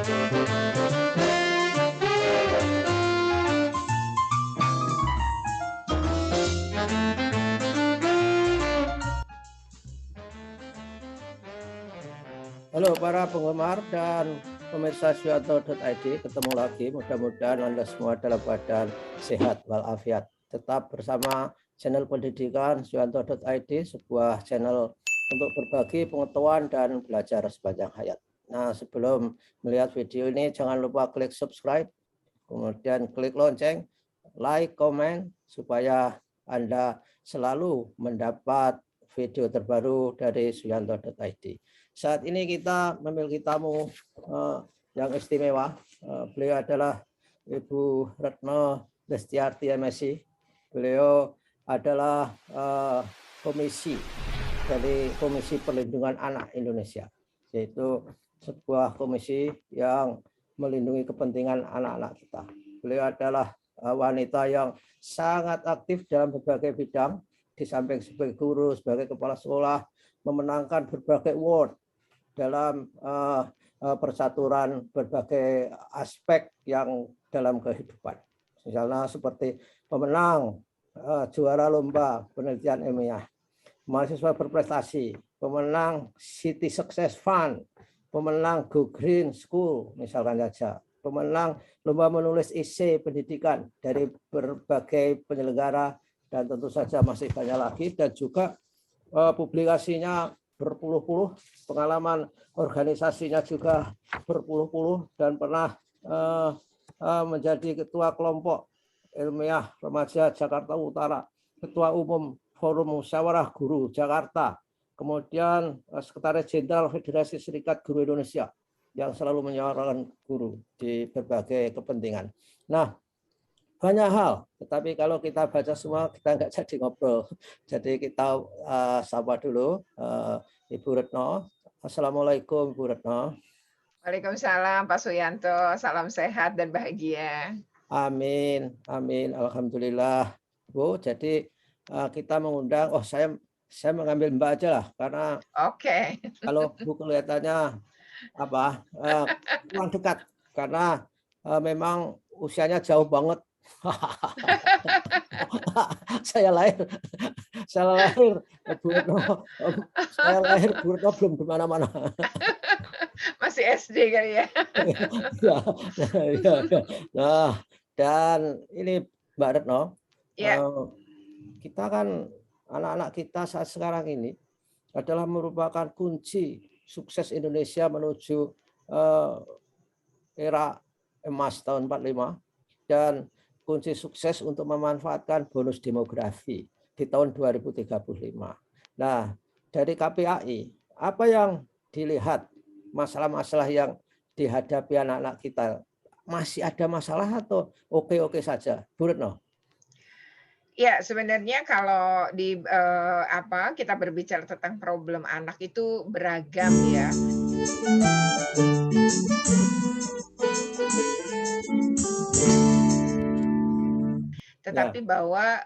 Halo para penggemar dan pemirsa Suyanto.id, ketemu lagi. Mudah-mudahan Anda semua dalam keadaan sehat walafiat. Tetap bersama channel pendidikan Suyanto.id, sebuah channel untuk berbagi pengetahuan dan belajar sepanjang hayat. Nah, sebelum melihat video ini, jangan lupa klik subscribe, kemudian klik lonceng, like, komen, supaya Anda selalu mendapat video terbaru dari Suyanto.id. Saat ini kita memiliki tamu yang istimewa. Beliau adalah Ibu Retno Lestiarti MSI. Beliau adalah komisi dari Komisi Perlindungan Anak Indonesia, yaitu sebuah komisi yang melindungi kepentingan anak-anak kita. Beliau adalah wanita yang sangat aktif dalam berbagai bidang, di samping sebagai guru, sebagai kepala sekolah, memenangkan berbagai award dalam persaturan berbagai aspek yang dalam kehidupan. Misalnya seperti pemenang juara lomba penelitian ilmiah, mahasiswa berprestasi, pemenang City Success Fund, pemenang Go Green School misalkan saja, pemenang lomba menulis esai pendidikan dari berbagai penyelenggara, dan tentu saja masih banyak lagi, dan juga publikasinya berpuluh-puluh, pengalaman organisasinya juga berpuluh-puluh, dan pernah menjadi ketua kelompok ilmiah remaja Jakarta Utara, ketua umum Forum Musyawarah Guru Jakarta, kemudian sekretaris jenderal Federasi Serikat Guru Indonesia yang selalu menyuarakan guru di berbagai kepentingan. Nah, banyak hal, tetapi kalau kita baca semua kita nggak jadi ngobrol. Jadi kita sapa dulu Ibu Retno. Assalamualaikum Ibu Retno. Waalaikumsalam Pak Suyanto, salam sehat dan bahagia. Amin, amin, alhamdulillah. Bu, jadi kita mengundang, saya mengambil Mbak aja lah, karena Oke. kalau Bu kelihatannya kurang dekat, karena memang usianya jauh banget. saya lahir Bu Retno belum kemana-mana. Masih SD kali ya. Nah, dan ini Mbak Retno, kita kan anak-anak kita saat sekarang ini adalah merupakan kunci sukses Indonesia menuju era emas tahun 45, dan kunci sukses untuk memanfaatkan bonus demografi di tahun 2035. Nah, dari KPAI, apa yang dilihat masalah-masalah yang dihadapi anak-anak kita? Masih ada masalah atau oke-oke saja, Bu Retno? Ya, sebenarnya kalau kita berbicara tentang problem anak itu beragam ya. Tetapi bahwa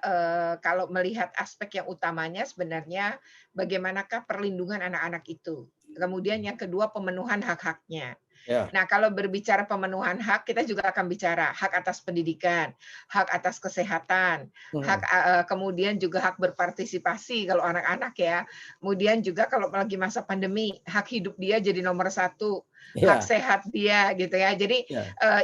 kalau melihat aspek yang utamanya sebenarnya bagaimanakah perlindungan anak-anak itu. Kemudian yang kedua, pemenuhan hak-haknya. Ya. Nah, kalau berbicara pemenuhan hak, kita juga akan bicara hak atas pendidikan, hak atas kesehatan, kemudian juga hak berpartisipasi kalau anak-anak ya. Kemudian juga kalau lagi masa pandemi, hak hidup dia jadi nomor satu, hak sehat dia gitu ya. Jadi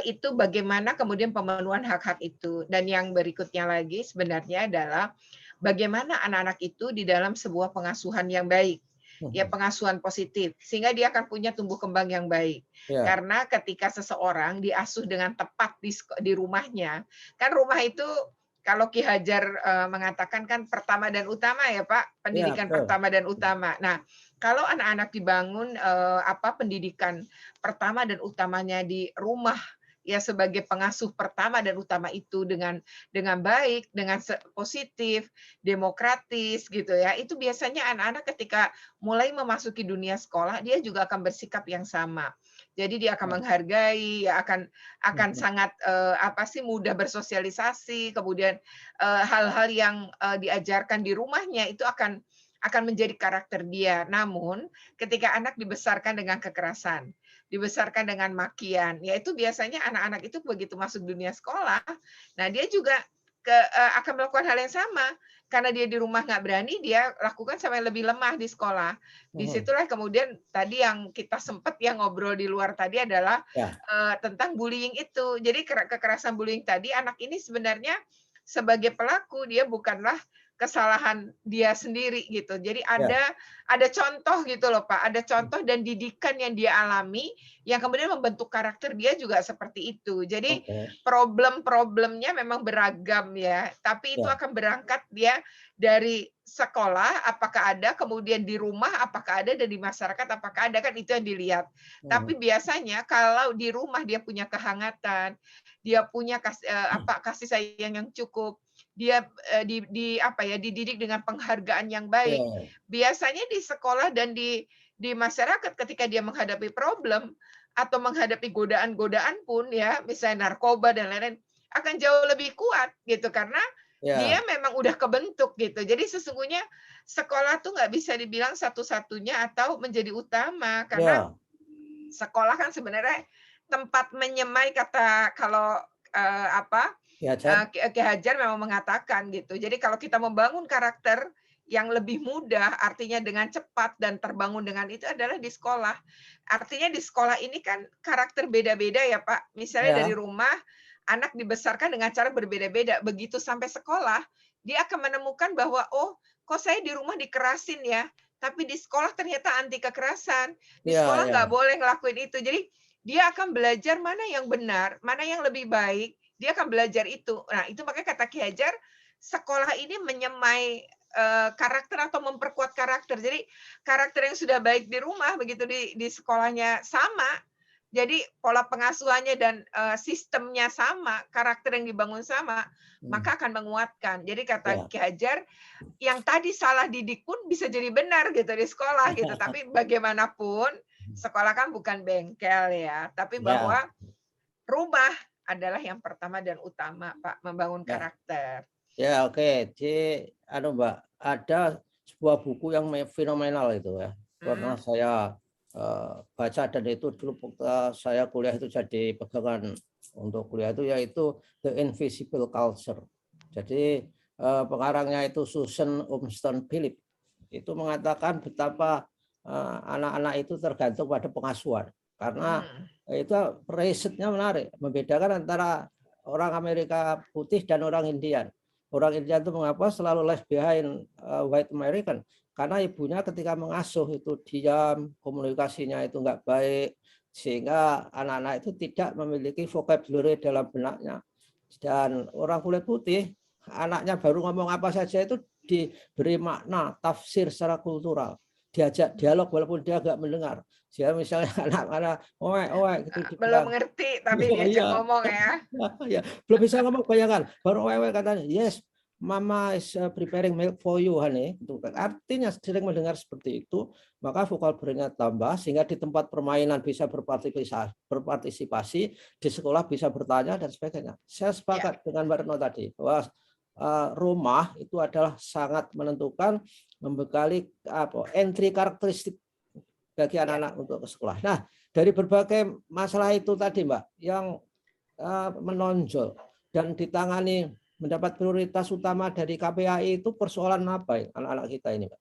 itu bagaimana kemudian pemenuhan hak-hak itu. Dan yang berikutnya lagi sebenarnya adalah bagaimana anak-anak itu di dalam sebuah pengasuhan yang baik. Ya, pengasuhan positif sehingga dia akan punya tumbuh kembang yang baik. Karena ketika seseorang diasuh dengan tepat di rumahnya, kan rumah itu kalau Ki Hajar mengatakan kan pertama dan utama ya Pak, pendidikan pertama dan utama. Nah, kalau anak-anak dibangun pendidikan pertama dan utamanya di rumah ya sebagai pengasuh pertama dan utama itu dengan baik, dengan positif, demokratis gitu ya. Itu biasanya anak-anak ketika mulai memasuki dunia sekolah dia juga akan bersikap yang sama. Jadi dia akan menghargai, ya akan sangat mudah bersosialisasi, kemudian hal-hal yang diajarkan di rumahnya itu akan menjadi karakter dia. Namun ketika anak dibesarkan dengan kekerasan, dibesarkan dengan makian. Ya itu biasanya anak-anak itu begitu masuk dunia sekolah, nah dia juga akan melakukan hal yang sama. Karena dia di rumah nggak berani, dia lakukan sampai lebih lemah di sekolah. Mhm. Disitulah kemudian tadi yang kita sempat ya ngobrol di luar tadi adalah Ya, tentang bullying itu. Jadi kekerasan bullying tadi, anak ini sebenarnya sebagai pelaku dia bukanlah kesalahan dia sendiri gitu. Jadi ya, ada contoh gitu loh Pak, ada contoh dan didikan yang dia alami yang kemudian membentuk karakter dia juga seperti itu. Jadi oke, problem-problemnya memang beragam ya, tapi itu ya, akan berangkat dia dari sekolah apakah ada, kemudian di rumah apakah ada, dan di masyarakat apakah ada, kan itu yang dilihat. mhm, Tapi biasanya kalau di rumah dia punya kehangatan, dia punya kasih sayang yang cukup, dia dididik dengan penghargaan yang baik. iya, Biasanya di sekolah dan di masyarakat ketika dia menghadapi problem atau menghadapi godaan-godaan pun ya, misalnya narkoba dan lain-lain, akan jauh lebih kuat gitu karena dia ya, memang udah kebentuk gitu. Jadi sesungguhnya sekolah tuh nggak bisa dibilang satu-satunya atau menjadi utama karena ya, sekolah kan sebenarnya tempat menyemai kata kalau, apa, diajar, Ki Hajar memang mengatakan gitu. Jadi kalau kita membangun karakter yang lebih mudah, artinya dengan cepat dan terbangun dengan itu adalah di sekolah. Artinya di sekolah ini kan karakter beda-beda ya, Pak. Misalnya dari ya, rumah, anak dibesarkan dengan cara berbeda-beda. Begitu sampai sekolah, dia akan menemukan bahwa, "Oh, kok saya di rumah dikerasin ya, tapi di sekolah ternyata anti kekerasan. Di ya, sekolah nggak ya, boleh ngelakuin itu." Jadi dia akan belajar mana yang benar, mana yang lebih baik, dia akan belajar itu. Nah, itu makanya kata Ki Hajar, sekolah ini menyemai, karakter atau memperkuat karakter. Jadi karakter yang sudah baik di rumah, begitu di sekolahnya sama, jadi pola pengasuhannya dan, sistemnya sama, karakter yang dibangun sama, mhm, maka akan menguatkan. Jadi kata ya. Ki Hajar, yang tadi salah didik pun bisa jadi benar gitu di sekolah gitu. Tapi bagaimanapun, sekolah kan bukan bengkel ya, tapi Ya, bahwa rumah adalah yang pertama dan utama, Pak, membangun ya, karakter. ya, oke. Jadi, Mbak, ada sebuah buku yang fenomenal itu ya. Pernah Mhm, saya baca dan itu dulu waktu saya kuliah itu jadi pegangan untuk kuliah itu yaitu The Invisible Culture. Jadi pengarangnya itu Susan Umston Philip itu mengatakan betapa anak-anak itu tergantung pada pengasuhan karena mhm, itu risetnya menarik membedakan antara orang Amerika putih dan orang Indian. Orang Indian itu mengapa selalu left behind white American karena ibunya ketika mengasuh itu diam, komunikasinya itu enggak baik, sehingga anak-anak itu tidak memiliki vocabulary dalam benaknya. Dan orang kulit putih, anaknya baru ngomong apa saja itu diberi makna, tafsir secara kultural. Diajak dialog walaupun dia enggak mendengar. Dia misalnya anak-anak, oe, oe, gitu belum dibilang. mengerti tapi Iya, diajak iya. ngomong ya. Ya, belum bisa ngomong bayangkan, baru oe, katanya, yes, Mama is preparing milk for you, honey. Itu artinya sering mendengar seperti itu, maka vocabulary-nya tambah sehingga di tempat permainan bisa berpartisipasi, di sekolah bisa bertanya dan sebagainya. Saya Ya, sepakat dengan Mbak Retno tadi bahwa rumah itu adalah sangat menentukan membekali entry karakteristik bagi ya. anak-anak untuk ke sekolah. Nah, dari berbagai masalah itu tadi, Mbak, yang menonjol dan ditangani mendapat prioritas utama dari KPAI itu persoalan apa ya anak-anak kita ini, Pak?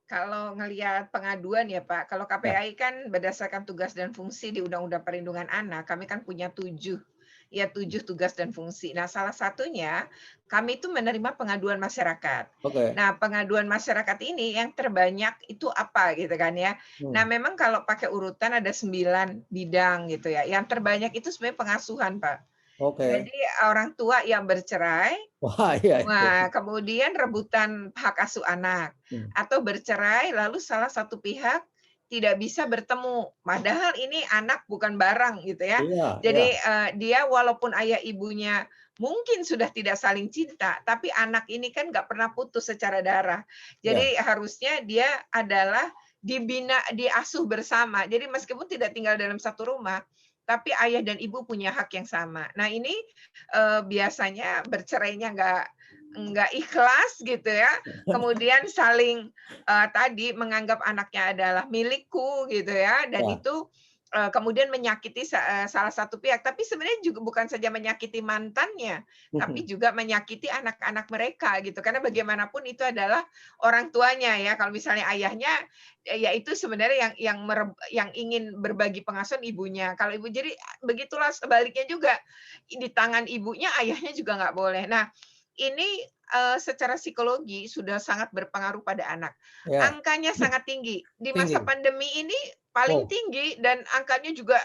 Kalau ngelihat pengaduan ya Pak, kalau Ya, KPAI kan berdasarkan tugas dan fungsi di Undang-Undang Perlindungan Anak, kami kan punya 7, ya 7 tugas dan fungsi. Nah, salah satunya kami itu menerima pengaduan masyarakat. oke. Nah, pengaduan masyarakat ini yang terbanyak itu apa gitu kan ya. Nah, Hmm, memang kalau pakai urutan ada 9 bidang gitu ya. Yang terbanyak itu sebenarnya pengasuhan, Pak. oke. Jadi orang tua yang bercerai. Wah, iya itu. Wah, kemudian rebutan hak asuh anak, Hmm, atau bercerai lalu salah satu pihak tidak bisa bertemu, padahal ini anak bukan barang gitu ya. iya, iya, Jadi, dia walaupun ayah ibunya mungkin sudah tidak saling cinta, tapi anak ini kan nggak pernah putus secara darah. iya, Jadi harusnya dia adalah dibina, diasuh bersama. Jadi meskipun tidak tinggal dalam satu rumah, tapi ayah dan ibu punya hak yang sama. Nah ini, biasanya bercerainya nggak ikhlas gitu ya, kemudian saling, tadi menganggap anaknya adalah milikku gitu ya, dan iya, itu kemudian menyakiti salah satu pihak, tapi sebenarnya juga bukan saja menyakiti mantannya, tapi juga menyakiti anak-anak mereka gitu. Karena bagaimanapun itu adalah orang tuanya ya. Kalau misalnya ayahnya, ya itu sebenarnya yang ingin berbagi pengasuhan ibunya. Kalau ibu jadi begitulah sebaliknya juga, di tangan ibunya, ayahnya juga nggak boleh. Nah, ini, secara psikologi sudah sangat berpengaruh pada anak. Ya, Angkanya sangat tinggi. Di masa tinggi. pandemi ini paling Oh, tinggi dan angkanya juga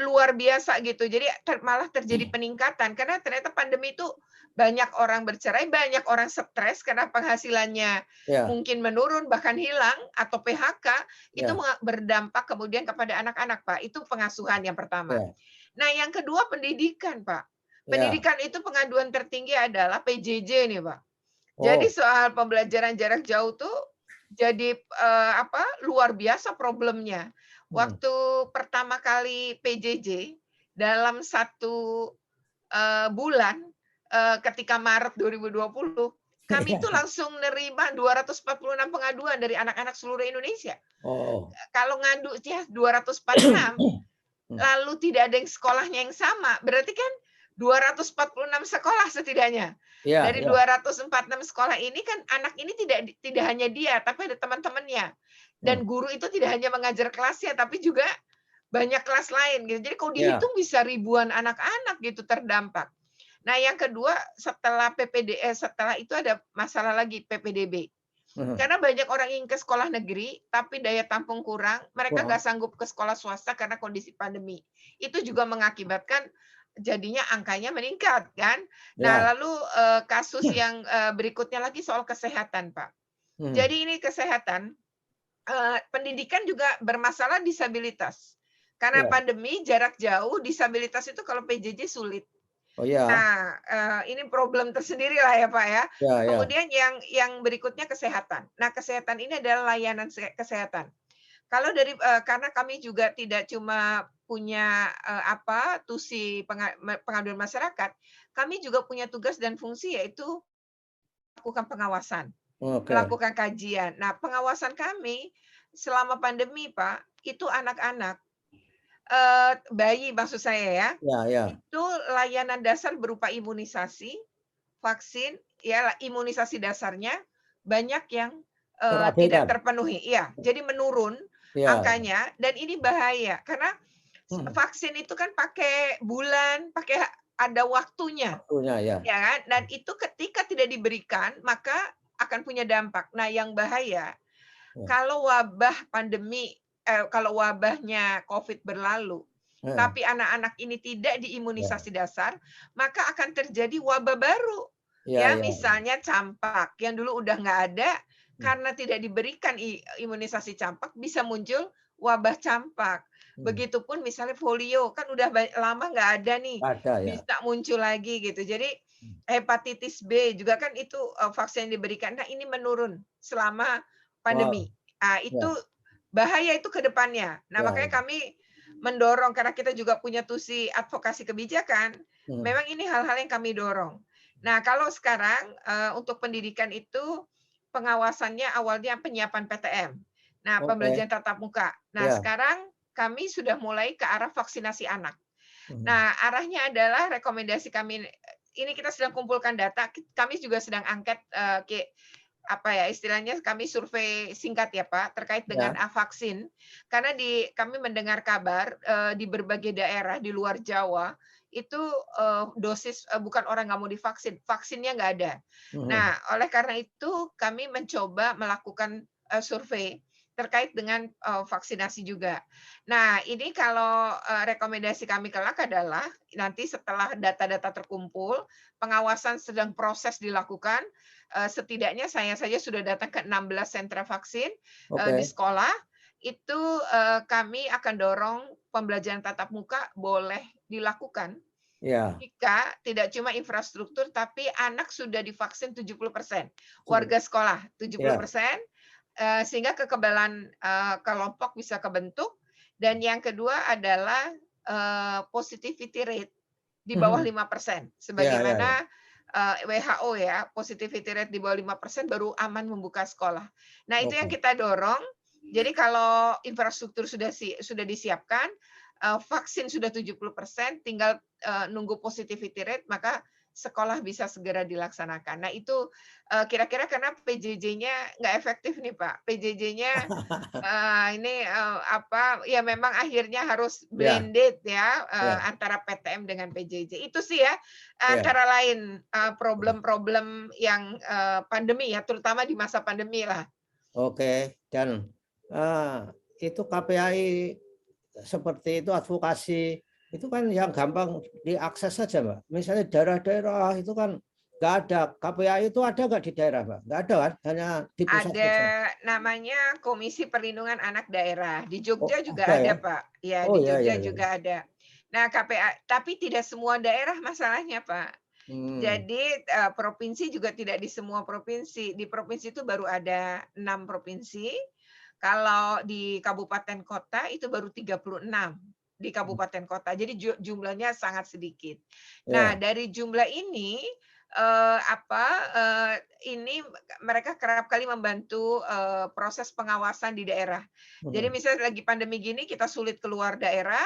luar biasa gitu. Jadi malah terjadi peningkatan karena ternyata pandemi itu banyak orang bercerai, banyak orang stres karena penghasilannya ya, mungkin menurun bahkan hilang atau PHK, itu ya, berdampak kemudian kepada anak-anak, Pak. Itu pengasuhan yang pertama. ya, Nah, yang kedua pendidikan, Pak. ya. Pendidikan itu pengaduan tertinggi adalah PJJ nih, Pak. Jadi Oh, soal pembelajaran jarak jauh tuh jadi, luar biasa problemnya. hmm. Waktu pertama kali PJJ dalam satu bulan, ketika Maret 2020, kami itu Ya. langsung nerima 246 pengaduan dari anak-anak seluruh Indonesia. Oh. Kalau ngadunya 246, Hmm. lalu tidak ada yang sekolahnya yang sama, berarti kan 246 sekolah setidaknya. Ya, Dari ya. 246 sekolah ini kan anak ini tidak hanya dia, tapi ada teman-temannya. Hmm. Dan guru itu tidak hanya mengajar kelasnya, tapi juga banyak kelas lain gitu. Jadi kalau Ya. dihitung bisa ribuan anak-anak gitu terdampak. Nah, yang kedua setelah setelah itu ada masalah lagi PPDB. Mhm. Karena banyak orang ingin ke sekolah negeri, tapi daya tampung kurang, mereka nggak Kurang. sanggup ke sekolah swasta karena kondisi pandemi. Itu juga mengakibatkan jadinya angkanya meningkat kan. Nah, Ya. lalu, kasus yang, berikutnya lagi soal kesehatan, Pak. Mhm. Jadi ini kesehatan, pendidikan juga bermasalah disabilitas. Karena Ya. pandemi jarak jauh, disabilitas itu kalau PJJ sulit. Oh ya. Nah, ini problem tersendiri lah ya, Pak, ya. Ya, ya. Kemudian yang berikutnya kesehatan. Nah, kesehatan ini adalah layanan kesehatan. Kalau dari karena kami juga tidak cuma punya, tusi pengaduan masyarakat, kami juga punya tugas dan fungsi yaitu melakukan pengawasan, Oke. melakukan kajian. Nah, pengawasan kami selama pandemi, Pak, itu anak-anak, bayi maksud saya ya, Ya, ya. itu layanan dasar berupa imunisasi, vaksin, ya imunisasi dasarnya banyak yang, tidak Terabaikan. terpenuhi. Iya, jadi menurun Ya. angkanya dan ini bahaya karena Mhm. vaksin itu kan pakai bulan, pakai ada waktunya, Waktunya ya. ya kan? Dan itu ketika tidak diberikan, maka akan punya dampak. Nah, yang bahaya Ya. kalau wabah pandemi kalau wabahnya Covid berlalu, Heeh. tapi anak-anak ini tidak Ya. diimunisasi dasar, maka akan terjadi wabah baru. Ya, Ya, ya. misalnya campak yang dulu udah nggak ada, Hmm. karena tidak diberikan imunisasi campak bisa muncul wabah campak. Hmm. Begitupun misalnya polio, kan udah lama nggak ada nih, Ada ya. bisa muncul lagi gitu. Jadi Hmm. hepatitis B juga kan itu, vaksin yang diberikan. Nah, ini menurun selama Wow. pandemi. Ah, itu Ya. bahaya itu ke depannya. Nah, Ya, makanya ya. kami mendorong karena kita juga punya tusi advokasi kebijakan, Mhm. memang ini hal-hal yang kami dorong. Nah, kalau sekarang, untuk pendidikan itu pengawasannya awalnya penyiapan PTM. Nah, Oke. pembelajaran tatap muka. Nah, Ya. sekarang kami sudah mulai ke arah vaksinasi anak. Mhm. Nah, arahnya adalah rekomendasi kami ini kita sedang kumpulkan data, kami juga sedang angket, apa ya, istilahnya kami survei singkat ya Pak, terkait dengan Ya. vaksin. Karena kami mendengar kabar, di berbagai daerah di luar Jawa, itu, dosis bukan orang nggak mau divaksin, vaksinnya nggak ada. Mhm. Nah, oleh karena itu kami mencoba melakukan, survei terkait dengan, vaksinasi juga. Nah, ini kalau, rekomendasi kami kelak adalah nanti setelah data-data terkumpul, pengawasan sedang proses dilakukan, setidaknya saya saja sudah datang ke 16 sentra vaksin, di Oke. sekolah, itu, kami akan dorong pembelajaran tatap muka boleh dilakukan Ya. jika tidak cuma infrastruktur, tapi anak sudah divaksin 70%, Sudah. warga sekolah Ya. 70%, sehingga kekebalan, kelompok bisa kebentuk, dan yang kedua adalah, positivity rate di bawah Mhm. 5%, Ya, ya, ya. sebagaimana, WHO ya, positivity rate di bawah 5% baru aman membuka sekolah. Nah, itu yang Oke. kita dorong, Jadi kalau infrastruktur sudah disiapkan, vaksin sudah 70%, tinggal nunggu positivity rate, maka sekolah bisa segera dilaksanakan. Nah itu kira-kira karena PJJ-nya nggak efektif nih Pak. PJJ-nya ini ya memang akhirnya harus Ya, blended ya ya, antara PTM dengan PJJ. Itu sih ya ya. antara lain problem-problem yang pandemi ya, terutama di masa pandemi lah. Oke, dan itu KPI seperti itu advokasi itu kan yang gampang diakses saja, Mbak. Misalnya daerah-daerah itu kan nggak ada KPI itu ada nggak di daerah, Mbak? Nggak ada kan? Hanya di pusat Ada saja. namanya Komisi Perlindungan Anak Daerah. Di Oh, Jogja juga ada ya? ada, Pak. Ya, Oh di ya ya Jogja ya. juga ada. Nah, KPA, tapi tidak semua daerah masalahnya, Pak. Hmm. Jadi provinsi juga tidak di semua provinsi. Di provinsi itu baru ada 6 provinsi. Kalau di kabupaten kota itu baru 36 di kabupaten kota. Jadi jumlahnya sangat sedikit. Nah, Ya. dari jumlah ini ini mereka kerap kali membantu proses pengawasan di daerah. Jadi Mhm. misalnya lagi pandemi gini kita sulit keluar daerah,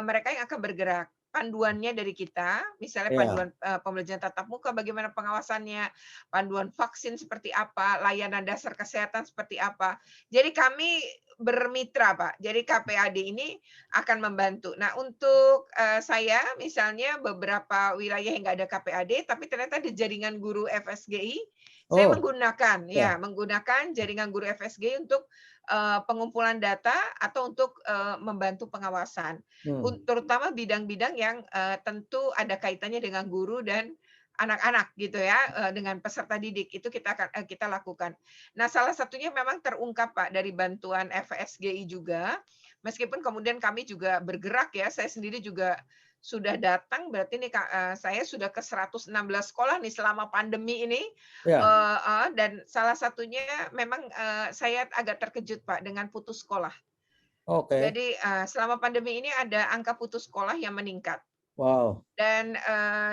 mereka yang akan bergerak. Panduannya dari kita, misalnya Ya. panduan pembelajaran tatap muka bagaimana pengawasannya, panduan vaksin seperti apa, layanan dasar kesehatan seperti apa. Jadi kami bermitra, Pak. Jadi KPAD ini akan membantu. Nah, untuk saya misalnya beberapa wilayah yang nggak ada KPAD, tapi ternyata di jaringan guru FSGI, saya Oh, menggunakan ya. jaringan guru FSGI untuk pengumpulan data atau untuk membantu pengawasan. Hmm. Terutama bidang-bidang yang tentu ada kaitannya dengan guru dan anak-anak gitu ya, dengan peserta didik itu kita lakukan. Nah, salah satunya memang terungkap Pak dari bantuan FSGI juga, meskipun kemudian kami juga bergerak ya, saya sendiri juga sudah datang, berarti nih saya sudah ke 116 sekolah nih selama pandemi ini, Ya. dan salah satunya memang saya agak terkejut Pak dengan putus sekolah. Oke. Jadi selama pandemi ini ada angka putus sekolah yang meningkat. Wow. Dan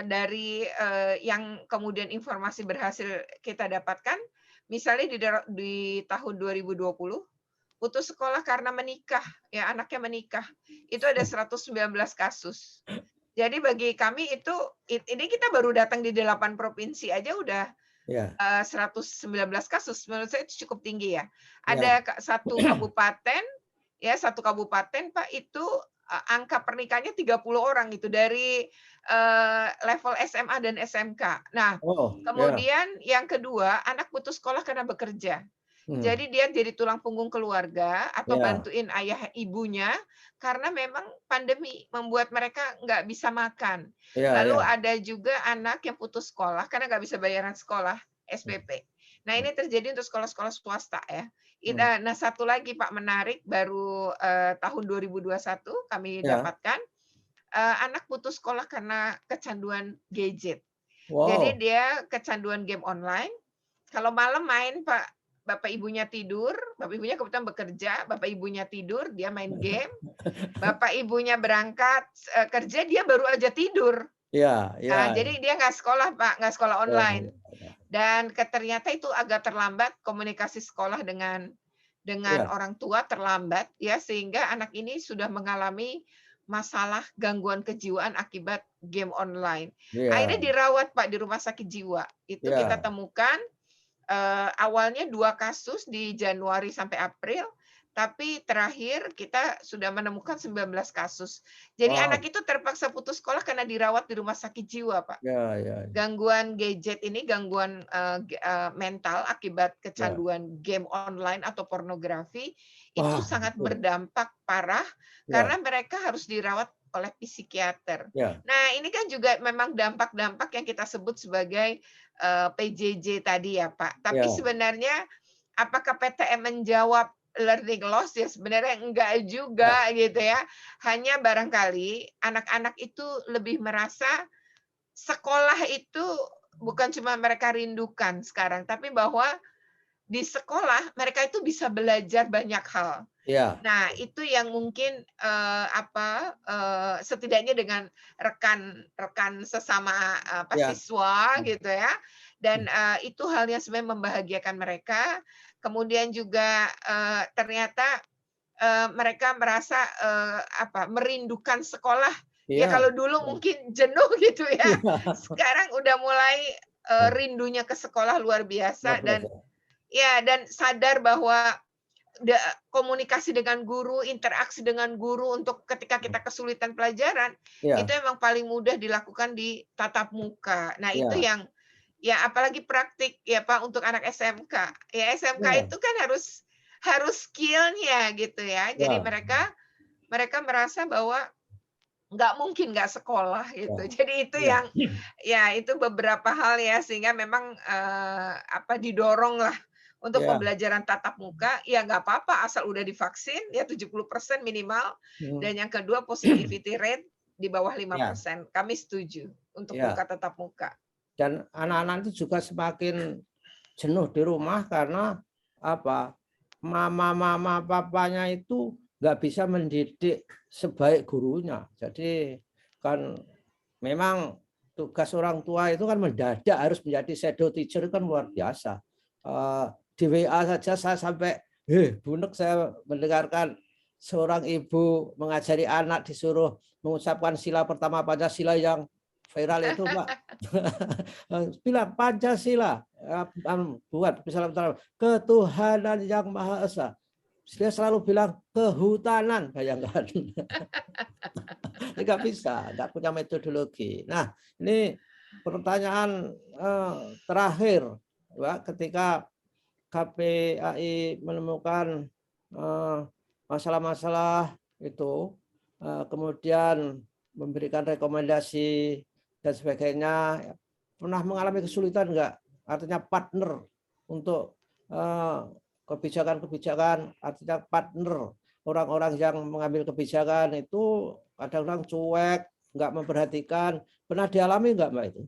dari yang kemudian informasi berhasil kita dapatkan, misalnya di tahun 2020, putus sekolah karena menikah, ya anaknya menikah, itu ada 119 kasus. Jadi bagi kami itu, ini kita baru datang di 8 provinsi aja udah Ya. 119 kasus, menurut saya itu cukup tinggi ya. Ya. Ada satu kabupaten, ya satu kabupaten Pak itu angka pernikahannya 30 orang itu dari level SMA dan SMK. Nah, Oh, ya. kemudian yang kedua, anak putus sekolah karena bekerja. Hmm. Jadi dia jadi tulang punggung keluarga atau Ya. bantuin ayah ibunya karena memang pandemi membuat mereka nggak bisa makan. Ya, Lalu ya. ada juga anak yang putus sekolah karena nggak bisa bayaran sekolah, SPP. Nah Hmm. ini terjadi untuk sekolah-sekolah swasta ya. Hmm. Nah satu lagi Pak menarik baru tahun 2021 kami Ya. dapatkan anak putus sekolah karena kecanduan gadget. Jadi Wow. dia kecanduan game online. Kalau malam main Pak, bapak ibunya tidur, bapak ibunya kebetulan bekerja, bapak ibunya tidur, dia main game, bapak ibunya berangkat kerja, dia baru aja tidur. Ya, ya, Jadi dia nggak sekolah Pak, nggak sekolah ya, online. ya. Dan ternyata itu agak terlambat komunikasi sekolah dengan Ya, orang tua terlambat ya sehingga anak ini sudah mengalami masalah gangguan kejiwaan akibat game online. ya, Akhirnya dirawat Pak di rumah sakit jiwa. Itu kita ya, temukan awalnya 2 kasus di Januari sampai April, tapi terakhir kita sudah menemukan 19 kasus. Jadi anak wow, itu terpaksa putus sekolah karena dirawat di rumah sakit jiwa, Pak. ya, ya, Gangguan gadget ini, gangguan mental akibat ya. kecanduan game online atau pornografi, itu Wah, sangat itu, berdampak parah ya, karena mereka harus dirawat oleh psikiater. ya, Nah, ini kan juga memang dampak-dampak yang kita sebut sebagai PJJ tadi ya, Pak. Tapi ya, sebenarnya apakah PTM menjawab learning loss? Ya sebenarnya enggak ya, juga gitu ya. Hanya barangkali anak-anak itu lebih merasa sekolah itu bukan cuma mereka rindukan sekarang, tapi bahwa di sekolah mereka itu bisa belajar banyak hal. ya, Nah, itu yang mungkin, setidaknya dengan rekan-rekan sesama, ya. siswa Hmm. gitu ya, dan, itu hal yang sebenarnya membahagiakan mereka, kemudian juga ternyata mereka merasa merindukan sekolah. Ya Iya. kalau dulu mungkin jenuh gitu ya, Iya. sekarang udah mulai rindunya ke sekolah luar Luar biasa dan biasa. ya dan sadar bahwa komunikasi dengan guru, interaksi dengan guru untuk ketika kita kesulitan pelajaran, itu Iya, emang paling mudah dilakukan di tatap muka. Nah, itu iya, yang ya apalagi praktik ya Pak untuk anak SMK. Ya SMK iya, itu kan harus harus skill-nya gitu ya. Jadi iya, mereka mereka merasa bahwa nggak mungkin nggak sekolah gitu. Jadi itu iya, yang ya itu beberapa hal ya sehingga memang, didorong lah untuk iya, pembelajaran tatap muka, ya nggak apa-apa asal udah divaksin ya 70% minimal, mhm, dan yang kedua positivity rate di bawah iya, 5%. Kami setuju untuk iya. buka tatap muka. Dan anak-anak itu juga semakin jenuh di rumah karena apa, mama papanya itu nggak bisa mendidik sebaik gurunya. Jadi kan memang tugas orang tua itu kan mendadak harus menjadi shadow teacher itu kan luar biasa. Di WA saja saya sampai, bunek saya mendengarkan seorang ibu mengajari anak disuruh mengucapkan sila pertama Pancasila yang viral itu, Pak. Bilang Pancasila, buat misalnya ketuhanan yang Maha Esa. Dia selalu bilang kehutanan, bayangkan. Nggak bisa, nggak punya metodologi. Nah, ini pertanyaan terakhir, Pak, ketika KPAI menemukan masalah-masalah itu, kemudian memberikan rekomendasi dan sebagainya, pernah mengalami kesulitan enggak? Artinya partner untuk kebijakan-kebijakan, artinya partner orang-orang yang mengambil kebijakan itu kadang-kadang cuek, enggak memperhatikan. Pernah dialami enggak, Mbak, itu?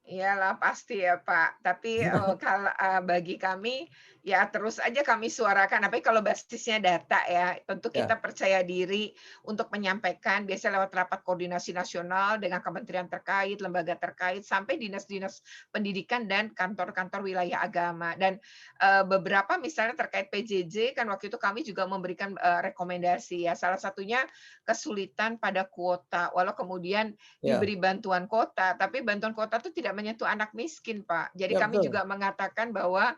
Iyalah pasti ya Pak, tapi, kalau, bagi kami, ya terus aja kami suarakan, apalagi kalau basisnya data ya, tentu Ya, kita percaya diri untuk menyampaikan, biasanya lewat rapat koordinasi nasional dengan kementerian terkait, lembaga terkait, sampai dinas-dinas pendidikan dan kantor-kantor wilayah agama. Dan, beberapa misalnya terkait PJJ, kan waktu itu kami juga memberikan, rekomendasi ya, salah satunya kesulitan pada kuota, walau kemudian ya, diberi bantuan kuota, tapi bantuan kuota itu tidak menyentuh anak miskin, Pak. Jadi ya kami betul. juga mengatakan bahwa,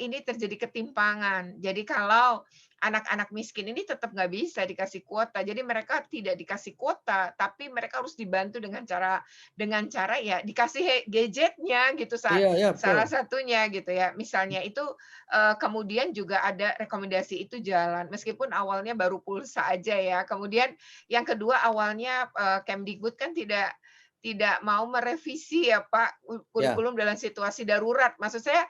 ini terjadi ketimpangan. Jadi kalau anak-anak miskin ini tetap nggak bisa dikasih kuota, jadi mereka tidak dikasih kuota, tapi mereka harus dibantu dengan cara ya dikasih gadgetnya gitu, Iya, iya betul. salah satunya gitu ya. Misalnya itu, kemudian juga ada rekomendasi itu jalan, meskipun awalnya baru pulsa aja ya. Kemudian yang kedua awalnya, Kemdikbud kan tidak mau merevisi ya Pak, Ya, kurikulum dalam situasi darurat. Maksud saya,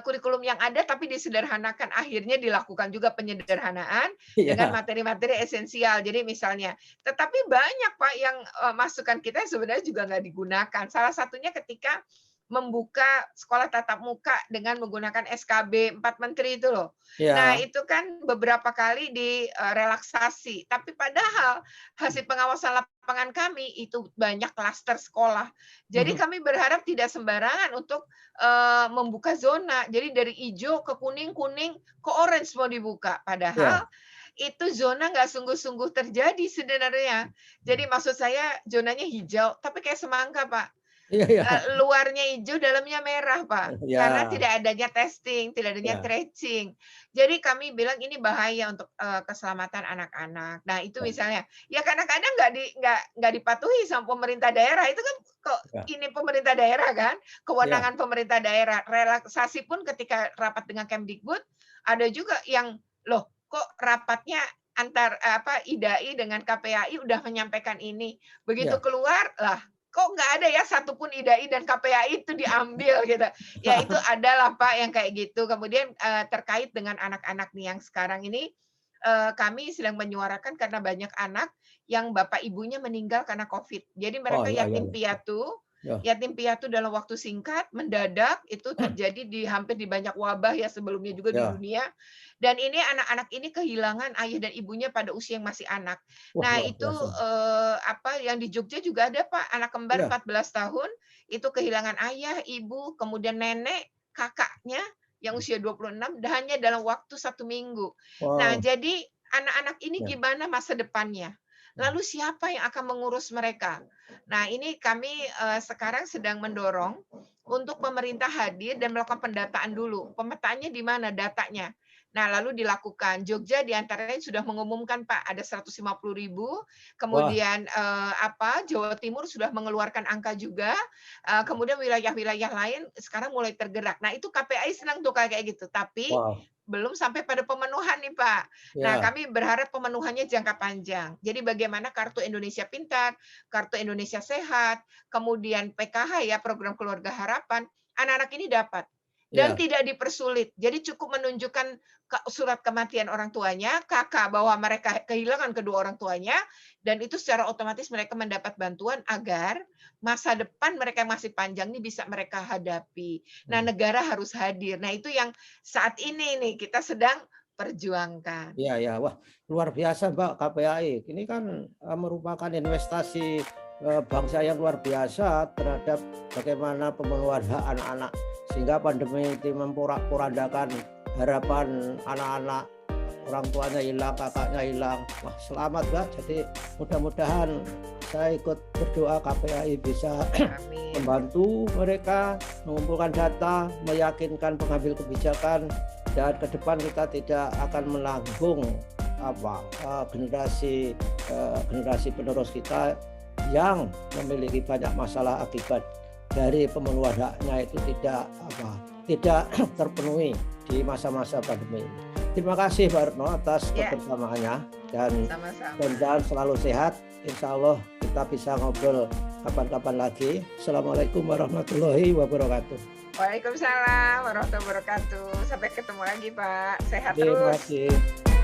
kurikulum yang ada tapi disederhanakan, akhirnya dilakukan juga penyederhanaan dengan iya, materi-materi esensial. Jadi misalnya tetapi banyak Pak yang, masukan kita yang sebenarnya juga nggak digunakan. Salah satunya ketika membuka sekolah tatap muka dengan menggunakan SKB 4 Menteri itu loh. Nah, iya, itu kan beberapa kali direlaksasi, tapi padahal hasil pengawasan lapangan kami itu banyak klaster sekolah. Jadi mhm, kami berharap tidak sembarangan untuk, membuka zona. Jadi dari hijau ke kuning, kuning ke orange mau dibuka. iya, Padahal itu zona nggak sungguh-sungguh terjadi sebenarnya. Jadi maksud saya zonanya hijau, tapi kayak semangka, Pak. iya, iya, Luarnya hijau, dalamnya merah, Pak, karena iya, tidak adanya testing, tidak adanya iya, tracing. Jadi kami bilang ini bahaya untuk, keselamatan anak-anak. Nah, itu iya, misalnya, ya kadang-kadang nggak dipatuhi sama pemerintah daerah, itu kan kok iya, ini pemerintah daerah kan, iya, kewenangan pemerintah daerah. Relaksasi pun ketika rapat dengan Kemdikbud, ada juga yang, "Loh, kok rapatnya IDAI dengan KPAI udah menyampaikan ini." Begitu iya. keluar, lah kok nggak ada ya satupun IDAI dan KPAI itu diambil gitu. Ya itu adalah Pak yang kayak gitu. Kemudian, terkait dengan anak-anak nih yang sekarang ini, kami sedang menyuarakan karena banyak anak yang bapak ibunya meninggal karena Covid. Jadi Oh, mereka iya, iya, iya, iya, yatim piatu dalam waktu singkat, mendadak, itu terjadi hampir di banyak wabah ya sebelumnya juga di iya. dunia. Dan ini anak-anak ini kehilangan ayah dan ibunya pada usia yang masih anak. Wah, Nah luar itu, biasa. yang di Jogja juga ada Pak, anak kembar Iya, 14 tahun, itu kehilangan ayah, ibu, kemudian nenek, kakaknya, yang usia 26 hanya dalam waktu 1 minggu. Nah, Wow. jadi anak-anak ini Ya. gimana masa depannya? Lalu siapa yang akan mengurus mereka? Nah, ini kami sekarang sedang mendorong untuk pemerintah hadir dan melakukan pendataan dulu. Pemetaannya di mana datanya? Nah, lalu dilakukan. Jogja diantaranya sudah mengumumkan Pak ada 150.000, Wah, kemudian Jawa Timur sudah mengeluarkan angka juga, kemudian wilayah-wilayah lain sekarang mulai tergerak. Nah, itu KPAI senang tuh kayak gitu, tapi wow. belum sampai pada pemenuhan nih, Pak. Nah, Ya, kami berharap pemenuhannya jangka panjang. Jadi bagaimana Kartu Indonesia Pintar, Kartu Indonesia Sehat, kemudian PKH ya, Program Keluarga Harapan, anak-anak ini dapat dan ya. tidak dipersulit. Jadi cukup menunjukkan surat kematian orang tuanya, KK bahwa mereka kehilangan kedua orang tuanya, dan itu secara otomatis mereka mendapat bantuan agar masa depan mereka yang masih panjang ini bisa mereka hadapi. Nah, Hmm. negara harus hadir. Nah, itu yang saat ini nih kita sedang perjuangkan. Iya, ya. Wah, luar biasa Mbak KPAI. Ini kan merupakan investasi bangsa yang luar biasa terhadap bagaimana pemenuhan hak anak-anak sehingga pandemi itu memporak-porandakan harapan anak-anak, orang tuanya hilang, kakaknya hilang. Wah, selamat Mbak. Jadi mudah-mudahan saya ikut berdoa KPAI bisa Amin. membantu mereka mengumpulkan data, meyakinkan pengambil kebijakan, dan ke depan kita tidak akan menanggung generasi penerus kita yang memiliki banyak masalah akibat dari pemenuhan haknya itu tidak terpenuhi di masa-masa pandemi ini. Terima kasih Pak Retno atas Ya, kebersamaannya dan sama-sama. mudah-mudahan selalu sehat. Insya Allah kita bisa ngobrol kapan-kapan lagi. Assalamualaikum warahmatullahi wabarakatuh. Waalaikumsalam warahmatullahi wabarakatuh. Sampai ketemu lagi, Pak. Sehat Terima terus. kasih.